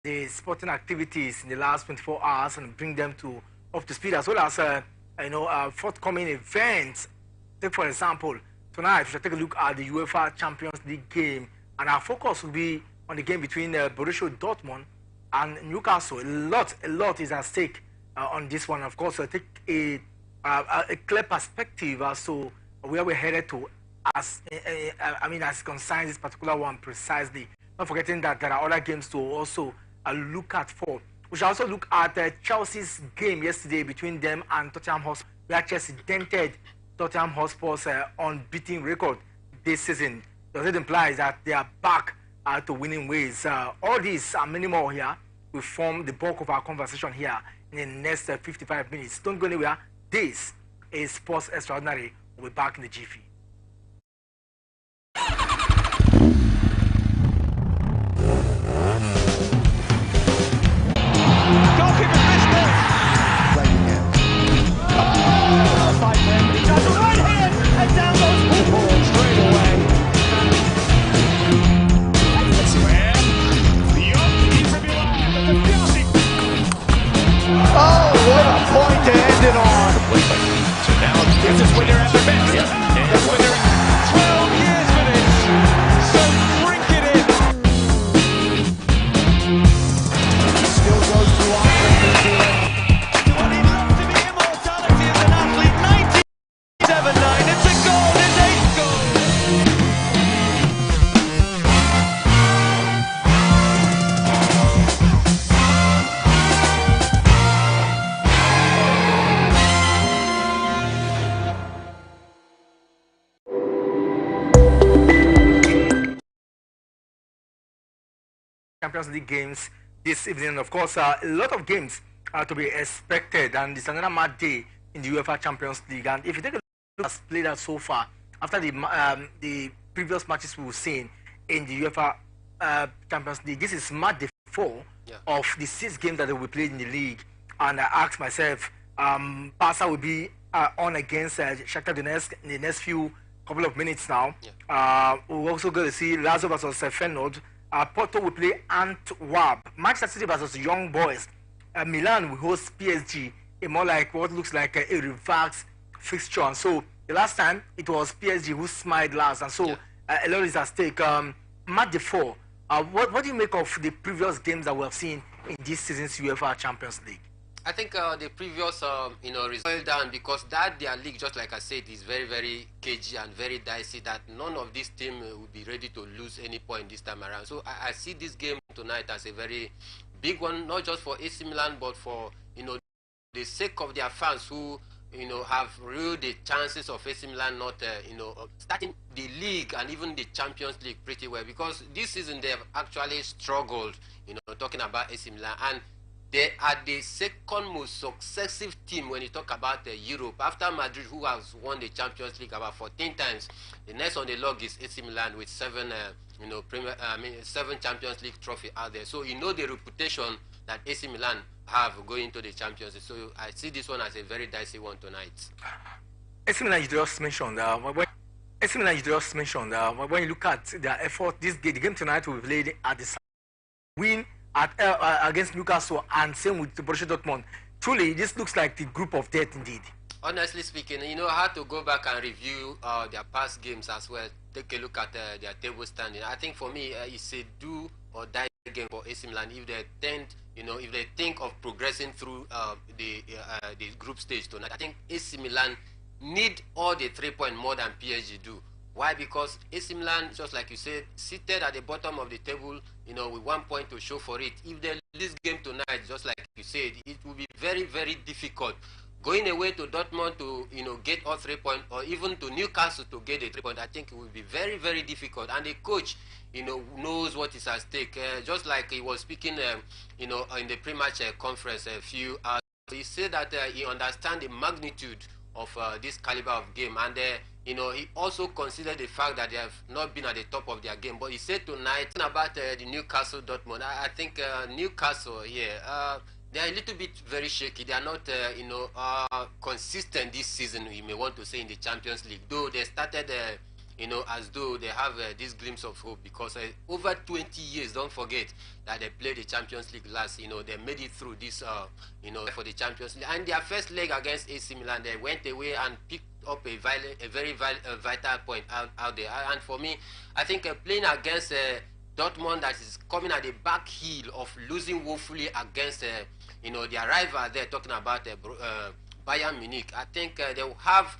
the sporting activities in the last 24 hours and bring them to up to speed, as well as forthcoming events. Take for example, tonight we shall take a look at the UEFA Champions League game, and our focus will be on the game between Borussia Dortmund and Newcastle. A lot is at stake on this one. Of course, we'll take a clear perspective as to where we're headed to, as as concerns this particular one precisely. Not forgetting that there are other games to also look at for. We shall also look at Chelsea's game yesterday between them and Tottenham Hotspur, where Chelsea dented Tottenham Hotspur's unbeaten record this season. Does it imply that they are back to winning ways? All these and many more here will form the bulk of our conversation here in the next 55 minutes. Don't go anywhere. This is Sports Extraordinary. We'll be back in the jiffy. Champions League games this evening. Of course, a lot of games are to be expected, and it's another mad day in the UEFA Champions League. And if you take a look at what's played out so far, after the previous matches we've seen in the UEFA Champions League, this is match day 4 of the 6 games that will be played in the league. And I asked myself, Barca will be on against Shakhtar Donetsk in the next couple of minutes now. We're also going to see Lazio versus Feyenoord. Porto will play Antwerp. Manchester City versus Young Boys. Milan will host PSG. More like what looks like a reverse fixture. And so the last time it was PSG who smiled last, and so a lot is at stake. Match day 4. What do you make of the previous games that we have seen in this season's UEFA Champions League? I think the previous, result down, because their league, just like I said, is very, very cagey and very dicey, that none of this team will be ready to lose any point this time around. So I see this game tonight as a very big one, not just for AC Milan, but for, the sake of their fans who, have ruled the chances of AC Milan not, starting the league and even the Champions League pretty well, because this season they have actually struggled, talking about AC Milan. And they are the second most successive team when you talk about Europe. After Madrid, who has won the Champions League about 14 times, the next on the log is AC Milan with 7 Champions League trophy out there. So the reputation that AC Milan have going to the Champions League. So I see this one as a very dicey one tonight. AC Milan, you just mentioned when you look at their effort, the game tonight will be played at the win against Newcastle, and same with the Borussia Dortmund. Truly, this looks like the group of death indeed. Honestly speaking, I had to go back and review their past games as well. Take a look at their table standing. I think for me, it's a do or die game for AC Milan if they think of progressing through the group stage tonight. I think AC Milan need all the 3 points more than PSG do. Why? Because AC Milan, just like you said, seated at the bottom of the table, with 1 point to show for it. If they lose game tonight, just like you said, it will be very, very difficult. Going away to Dortmund to, get all 3 points, or even to Newcastle to get the 3 points, I think it will be very, very difficult. And the coach, knows what is at stake. Just like he was speaking, in the pre-match conference a few hours, he said that he understands the magnitude of this caliber of game, and he also considered the fact that they have not been at the top of their game. But he said tonight about the Newcastle Dortmund. I think Newcastle here, they are a little bit very shaky. They are not consistent this season, we may want to say, in the Champions League. Though they started as though they have this glimpse of hope, because over 20 years, don't forget that they played the Champions League last. They made it through this, for the Champions League. And their first leg against AC Milan, they went away and picked up a very vital point out there. And for me, I think playing against Dortmund, that is coming at the back heel of losing woefully against, their rival there, talking about Bayern Munich, I think they will have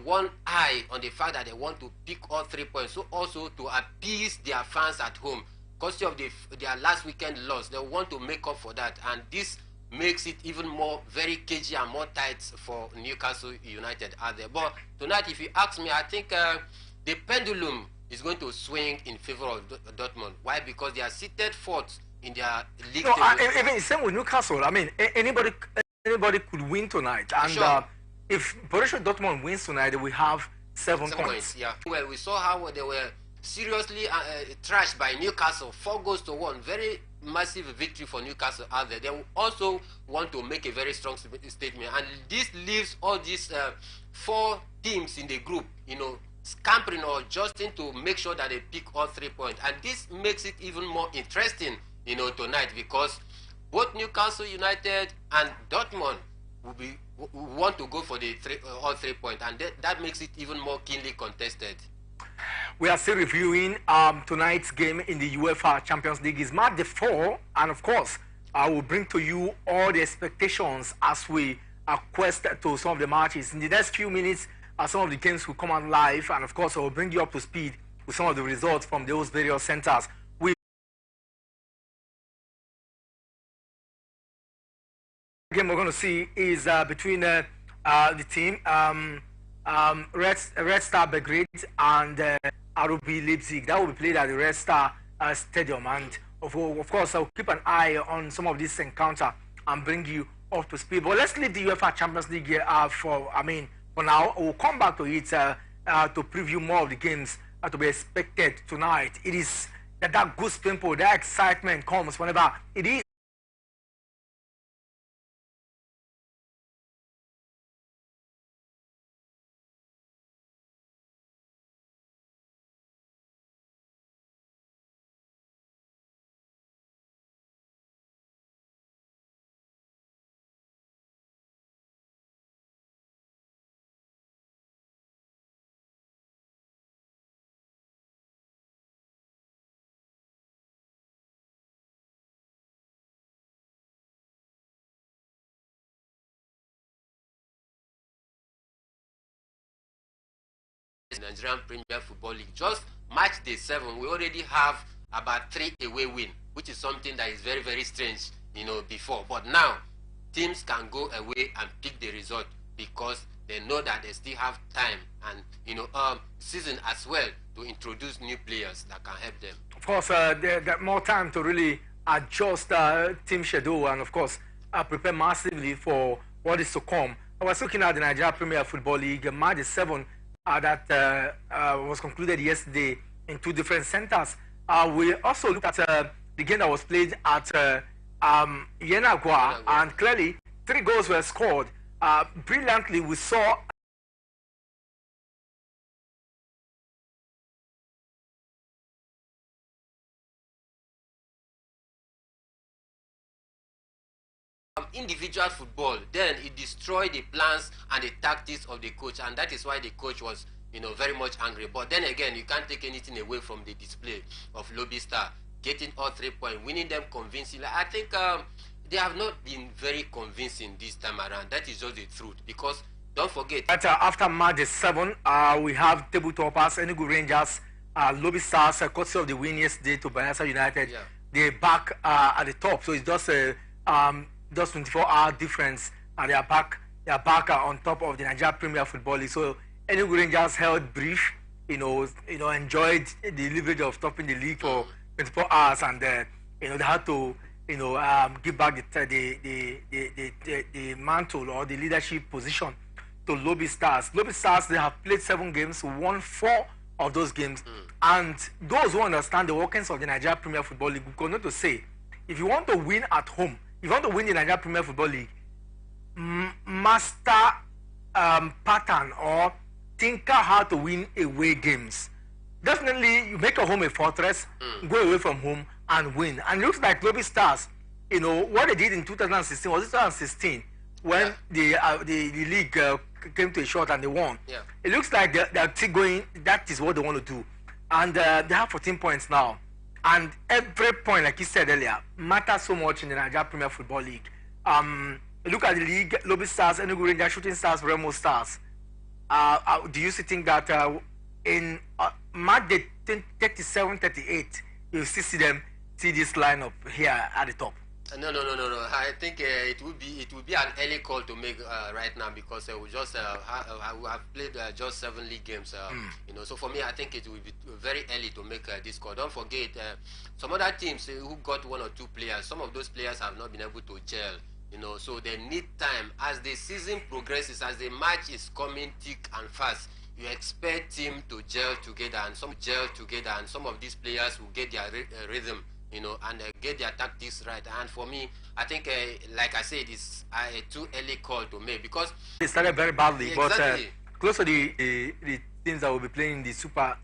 one eye on the fact that they want to pick all 3 points, so also to appease their fans at home, courtesy of their last weekend loss. They want to make up for that, and this makes it even more very cagey and more tight for Newcastle United out there. But tonight, if you ask me, I think the pendulum is going to swing in favor of Dortmund. Why? Because they are seated fourth in their league. No, even same with Newcastle. I mean, anybody could win tonight, and sure. If Borussia Dortmund wins tonight, they will have 7 points. Yeah. Well, we saw how they were seriously trashed by Newcastle, 4-1. Very massive victory for Newcastle out there. They will also want to make a very strong statement, and this leaves all these 4 teams in the group, scampering or adjusting to make sure that they pick all 3 points. And this makes it even more interesting, tonight, because both Newcastle United and Dortmund will want to go for the all 3 points, and that makes it even more keenly contested. We are still reviewing tonight's game in the UEFA Champions League. It's match day 4, and of course, I will bring to you all the expectations as we quest to some of the matches. In the next few minutes, some of the games will come out live, and of course, I will bring you up to speed with some of the results from those various centers. The game we're going to see is between the team Red Star Belgrade and RB Leipzig. That will be played at the Red Star Stadium, and of course I'll keep an eye on some of this encounter and bring you up to speed. But let's leave the UEFA Champions League for now. We'll come back to it to preview more of the games to be expected tonight. It is that goose pimple, that excitement comes whenever it is. Nigerian Premier Football League. Just match day 7, we already have about 3 away win, which is something that is very, very strange, before. But now, teams can go away and pick the result because they know that they still have time and, season as well to introduce new players that can help them. Of course, they got more time to really adjust team schedule and, of course, prepare massively for what is to come. I was looking at the Nigeria Premier Football League, match 7 that was concluded yesterday in 2 different centers. We also looked at the game that was played at Yenagua, and clearly 3 goals were scored. Brilliantly, we saw individual football, then it destroyed the plans and the tactics of the coach, and that is why the coach was very much angry. But then again, you can't take anything away from the display of Lobby Star getting all 3 points, winning them convincingly. I think they have not been very convincing this time around. That is just the truth, because don't forget that after match 7, we have table toppers Enugu Rangers, Lobby Stars, courtesy of the win yesterday to Bayelsa United. Yeah. They're back at the top, so it's just a just 24-hour difference, and they are back on top of the Nigeria Premier Football League. So Enugu Rangers held brief, enjoyed the leverage of topping the league for 24 hours, and they had to give back the mantle or the leadership position to Lobby Stars. Lobby Stars, they have played 7 games, won 4 of those games, and those who understand the workings of the Nigeria Premier Football League will continue to say, if you want to win at home, if you want to win the Nigeria Premier Football League, master pattern or tinker how to win away games. Definitely, you make your home a fortress, go away from home and win. And it looks like Global Stars, you know, what they did in 2016, was it 2016, when the league came to a shot and they won. Yeah. It looks like they're still going, that is what they want to do. And they have 14 points now. And every point, like you said earlier, matters so much in the Nigeria Premier Football League. Look at the league, Lobby Stars, Enugu Rangers, Shooting Stars, Remo Stars. Do you think that in March 37-38, you still see this lineup here at the top? No. I think it would be an early call to make right now, because we just have played just 7 league games. You know, so for me, I think it will be very early to make this call. Don't forget, some other teams who got 1 or 2 players. Some of those players have not been able to gel. You know, so they need time. As the season progresses, as the match is coming thick and fast, you expect team to gel together, and some of these players will get their rhythm, you know, and get their tactics right. And for me, I think, like I said, it's a too early call to make, because it started very badly. Exactly. But close to the teams that will be playing in the Super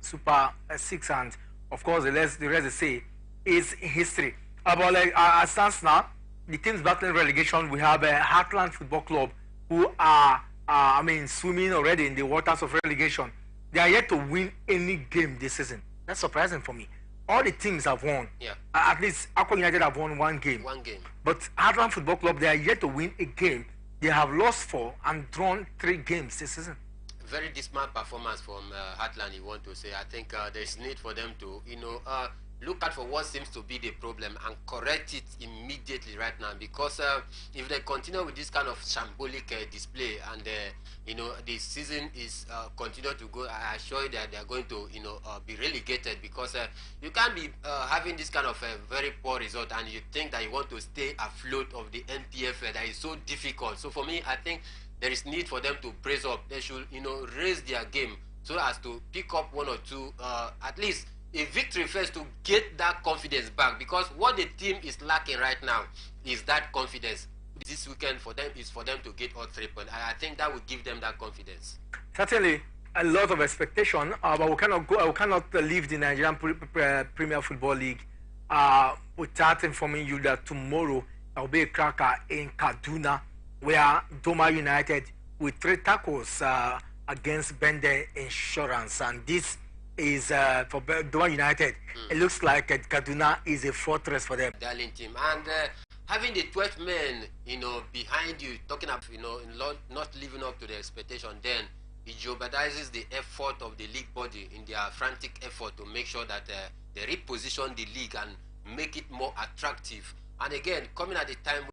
6, and of course the rest they say is history. But like as stands now, the teams battling relegation, we have Heartland Football Club, who are swimming already in the waters of relegation. They are yet to win any game this season. That's surprising for me. All the teams have won. Yeah. At least Aqua United have won 1 game. 1 game. But Heartland Football Club, they are yet to win a game. They have lost 4 and drawn 3 games this season. Very dismal performance from Heartland, you want to say. I think there's need for them to, you know, look at for what seems to be the problem and correct it immediately right now, because if they continue with this kind of shambolic display, and you know, the season is continue to go, I assure you that they are going to, you know, be relegated, because you can't be having this kind of very poor result and you think that you want to stay afloat of the NPF. That is so difficult. So for me, I think there is need for them to brace up. They should, you know, raise their game so as to pick up 1 or 2 at least a victory first, to get that confidence back, because what the team is lacking right now is that confidence. This weekend for them is for them to get all 3 points. I think that will give them that confidence. Certainly a lot of expectation, but we cannot leave the Nigerian Premier Football League without informing you that tomorrow there will be a cracker in Kaduna, where Doma United with 3 tackles against Bende Insurance, and this is for Doma United. It looks like Kaduna is a fortress for them. Darling team, and having the 12 men, you know, behind you, talking about, you know, not living up to the expectation, then it jeopardizes the effort of the league body in their frantic effort to make sure that they reposition the league and make it more attractive. And again, coming at the time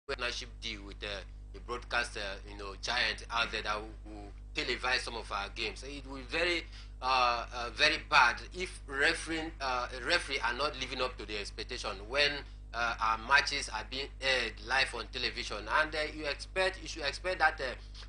when partnership deal with the broadcast, you know, giant out there that will televise some of our games. It will be very very bad if referee are not living up to the expectation when our matches are being aired live on television, and you should expect that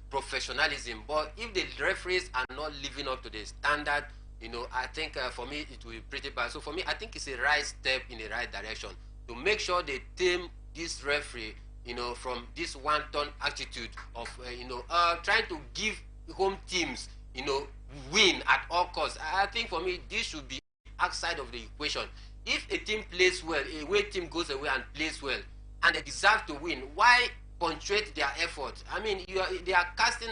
professionalism. But if the referees are not living up to the standard, you know, I think for me it will be pretty bad. So for me, I think it's a right step in the right direction to make sure they tame this referee, you know, from this one-ton attitude of you know, trying to give home teams, you know, win at all costs. I think for me this should be outside of the equation. If a team plays well, a away team goes away and plays well, and they deserve to win, why punctuate their effort? I mean, they are casting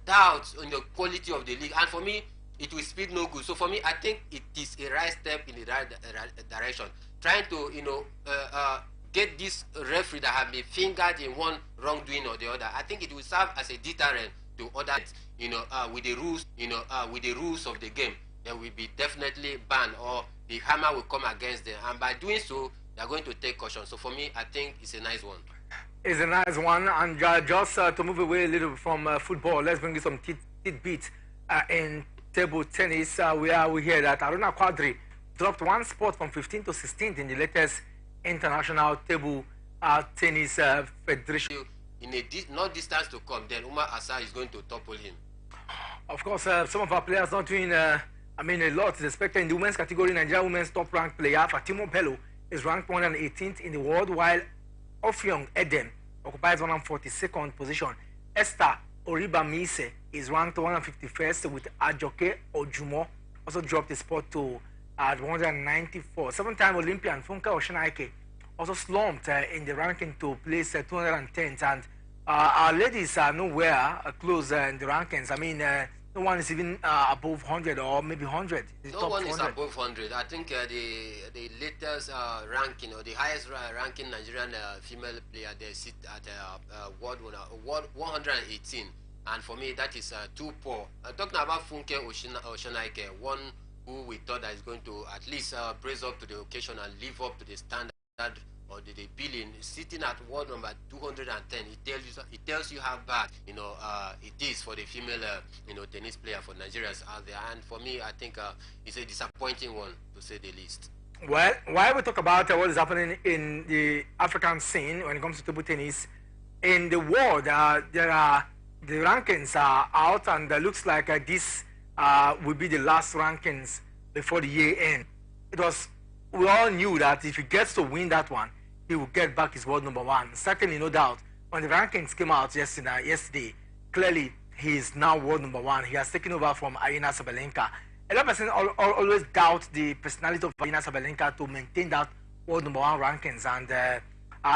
doubts on the quality of the league, and for me, it will speed no good. So for me, I think it is a right step in the right direction, trying to, you know, get this referee that have been fingered in one wrongdoing or the other. I think it will serve as a deterrent to others, you know, with the rules, you know, with the rules of the game. They will be definitely banned, or the hammer will come against them, and by doing so, they are going to take caution. So for me, I think it's a nice one. It's a nice one, and just to move away a little from football, let's bring you some tidbits in table tennis. We hear that Aruna Quadri dropped 1 spot from 15th to 16th in the latest international table tennis federation. In a not distance to come, then Umar Asa is going to topple him. Of course, some of our players not doing, a lot is expected in the women's category. Nigeria women's top-ranked player Fatimo Bello is ranked 118th in the world, while Ofyong Edem occupies 142nd position. Esther Oriba Mise is ranked 151st with Ajoke Ojumo also dropped his spot to 194. Seven-time Olympian Funke Oshonaike also slumped in the ranking to place 210th, and our ladies are nowhere close in the rankings. I mean, no one is even above 100 or maybe 100. No one is above 100. I think the latest ranking or the highest ranking Nigerian female player, they sit at world 118. And for me, that is too poor. Talking about Funke Oshonaike, one who we thought that is going to at least brace up to the occasion and live up to the standard or the billing, sitting at world number 210. It tells you how bad it is for the female tennis player for Nigerians out there. And for me, I think it's a disappointing one, to say the least. Well, while we talk about what is happening in the African scene when it comes to table tennis in the world, the rankings are out, and looks like this will be the last rankings before the year end. We all knew that if he gets to win that one, he will get back his world number one. Certainly, no doubt. When the rankings came out yesterday, clearly he is now world number one. He has taken over from Arina Sabalenka. A lot of people always doubt the personality of Arina Sabalenka to maintain that world number one rankings, and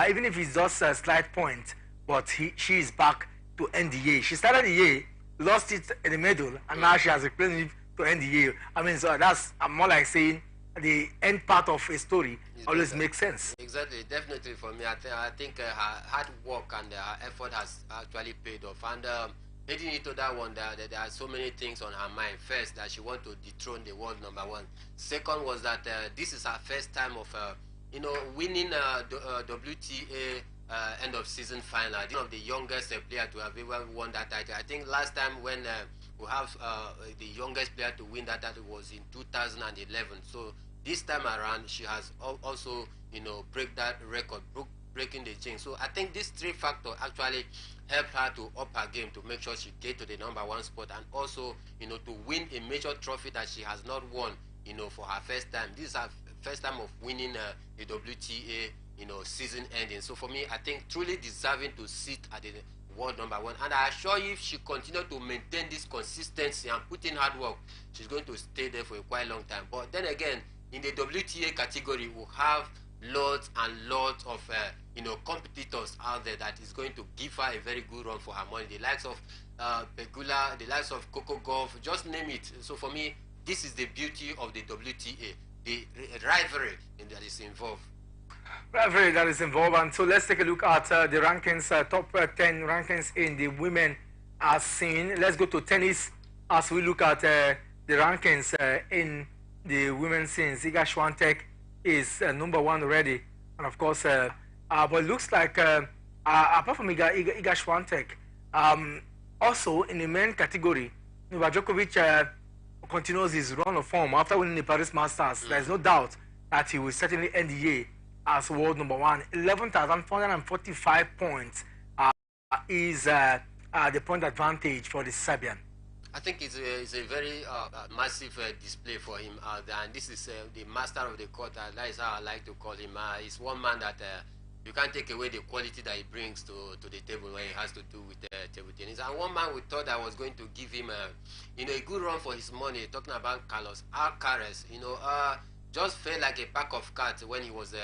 even if it's just a slight point, but she is back to end the year. She started the year, lost it in the middle, and now she has replaced it to end the year. I mean, so that's more like saying the end part of a story always makes sense. Exactly, definitely for me. I think her hard work and her effort has actually paid off. And heading into that one, there are so many things on her mind. First, that she wants to dethrone the world number one. Second was that this is her first time of winning WTA end of season final. One of the youngest player to have ever won that title. I think last time when we have the youngest player to win that title was in 2011. So this time around, she has also break that record, breaking the chain. So I think these three factors actually helped her to up her game to make sure she get to the number one spot, and also to win a major trophy that she has not won for her first time. This is her first time of winning the WTA season ending. So for me, I think truly deserving to sit at the world number one. And I assure you, if she continues to maintain this consistency and put in hard work, she's going to stay there for a quite long time. But then again, in the WTA category, we have lots and lots of competitors out there that is going to give her a very good run for her money. The likes of Pegula, the likes of Coco Gauff, just name it. So for me, this is the beauty of the WTA, the rivalry that is involved. Rivalry that is involved. And so let's take a look at the rankings, top 10 rankings in the women scene. Let's go to tennis as we look at the rankings in the women's scene. Iga Swiatek is number one already, and of course, but it looks like apart from Iga Swiatek, also in the men category, Novak Djokovic continues his run of form after winning the Paris Masters. There is no doubt that he will certainly end the year as world number one. 11,445 points is the point advantage for the Serbian. I think it's a very massive display for him out there, and this is the master of the court. That is how I like to call him. He's one man that you can't take away the quality that he brings to the table when it has to do with table tennis. And one man we thought that was going to give him a good run for his money. Talking about Carlos Alcaraz, just felt like a pack of cards when he was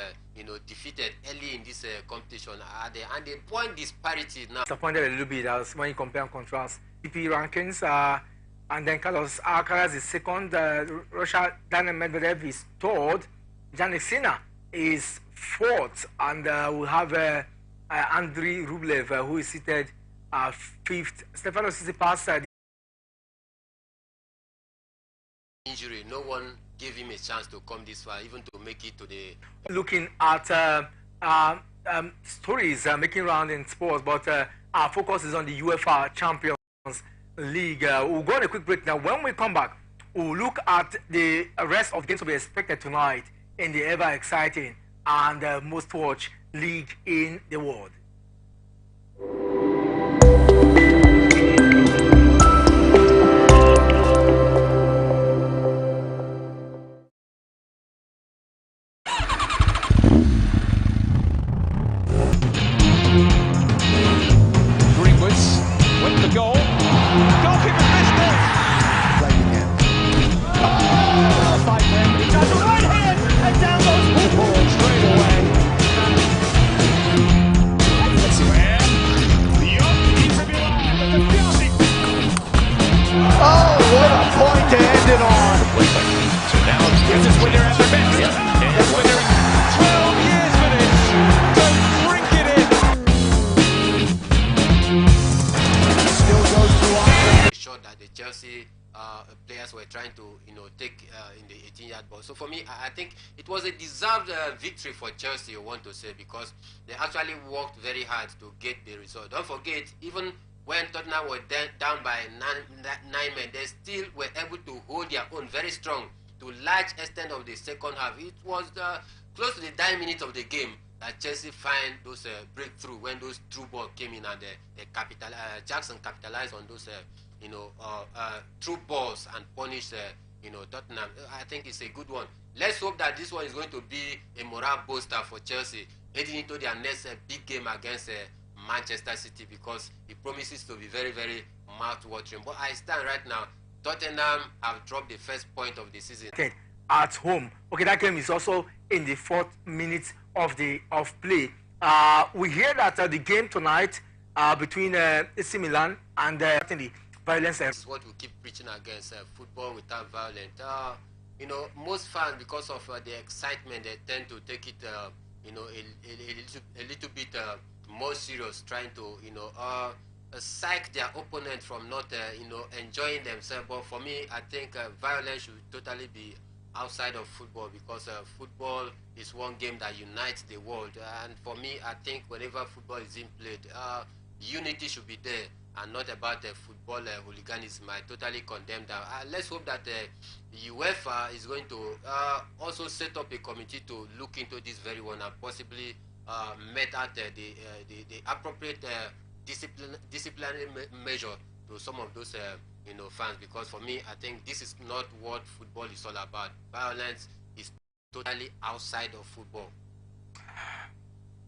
defeated early in this competition. And the point disparity now. Disappointed a little bit as when you compare and contrast ATP rankings, and then Carlos Alcaraz is second, Russia Daniel Medvedev is third, Jannik Sinner is fourth, and we have Andriy Rublev who is seated fifth. Stefanos Tsitsipas injury, no one gave him a chance to come this far, even to make it to the. Looking at stories making round in sports, but our focus is on the UEFA Champions League. We'll go on a quick break now. When we come back, we'll look at the rest of games to be expected tonight in the ever exciting and most watched league in the world. Greenwoods with the goal. were trying to, take in the 18-yard box. So for me, I think it was a deserved victory for Chelsea, I want to say, because they actually worked very hard to get the result. Don't forget, even when Tottenham were down by nine men, they still were able to hold their own very strong to large extent of the second half. It was close to the 9 minutes of the game that Chelsea find those breakthrough when those through ball came in, and Jackson capitalized on those through balls and punished Tottenham. I think it's a good one. Let's hope that this one is going to be a morale booster for Chelsea heading into their next big game against Manchester City, because it promises to be very, very mouth-watering. But I stand right now, Tottenham have dropped the first point of the season at home. Okay, that game is also in the 4th minute of play. We hear that the game tonight between AC Milan and the violence. This is what we keep preaching against, football without violence. Most fans, because of the excitement, they tend to take it, a little bit more serious, trying to, psych their opponent from not, enjoying themselves. But for me, I think violence should totally be outside of football, because football is one game that unites the world. And for me, I think whenever football is being played, unity should be there, and not about football hooliganism. I totally condemn that. Let's hope that UEFA is going to also set up a committee to look into this very one, and possibly met out the appropriate disciplinary measure to some of those fans, because for me, I think this is not what football is all about. Violence is totally outside of football.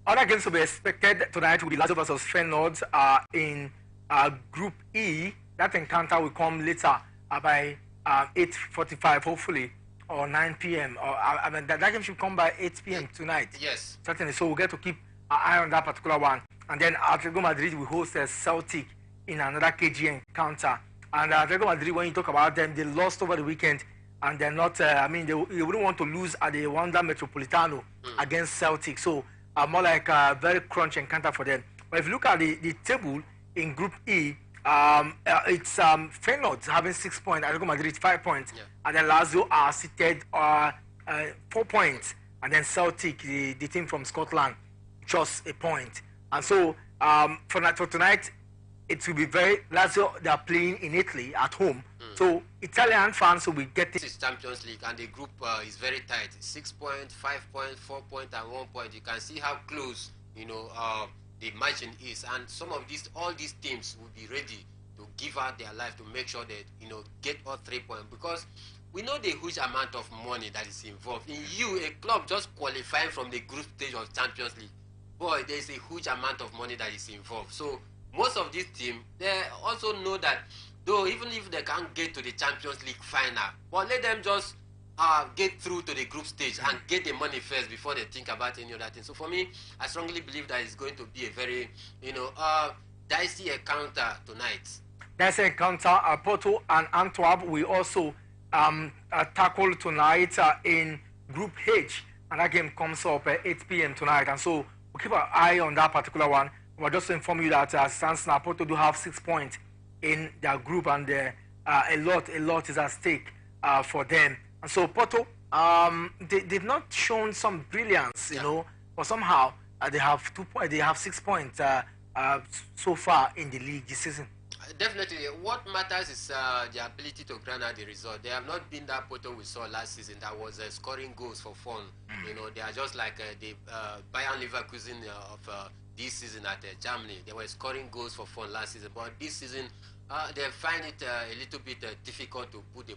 Other games to be expected tonight will be Lazio versus Feyenoord in Group E. That encounter will come later by 8:45, hopefully, or 9 p.m. Or that game should come by 8 p.m. tonight. Yes, certainly. So we'll get to keep an eye on that particular one. And then Atletico Madrid will host Celtic in another KG encounter. And Atletico Madrid, when you talk about them, they lost over the weekend, and they're not. They wouldn't want to lose at the Wanda Metropolitano against Celtic. So more like a very crunch encounter for them. But if you look at the table in Group E, it's Feyenoord having 6 points, Atletico Madrid 5 points, and then Lazio are seated 4 points, and then Celtic, the team from Scotland, just a point. And so for tonight, it will be Lazio, they are playing in Italy at home. So Italian fans will be getting... This is Champions League, and the group is very tight. 6 points, 5 points, 4 points, and 1 point. You can see how close, the margin is. And all these teams will be ready to give out their life to make sure that, get all 3 points. Because we know the huge amount of money that is involved. In a club just qualifying from the group stage of Champions League, boy, there's a huge amount of money that is involved. So most of these teams, they also know that, though, even if they can't get to the Champions League final, but let them just get through to the group stage and get the money first before they think about any other thing. So for me, I strongly believe that it's going to be a very, dicey encounter tonight. Dicey encounter. Porto and Antwerp will also tackle tonight in Group H, and that game comes up at 8 p.m. tonight. And so we'll keep our eye on that particular one. But just to inform you that stands now, Porto do have 6 points in their group, and a lot is at stake for them. And so Porto, they've not shown some brilliance, but somehow they have 2 points. They have 6 points so far in the league this season. Definitely, what matters is the ability to grind out the result. They have not been that Porto we saw last season that was scoring goals for fun. They are just like the Bayern Leverkusen of this season at Germany. They were scoring goals for fun last season, but this season they find it a little bit difficult to put the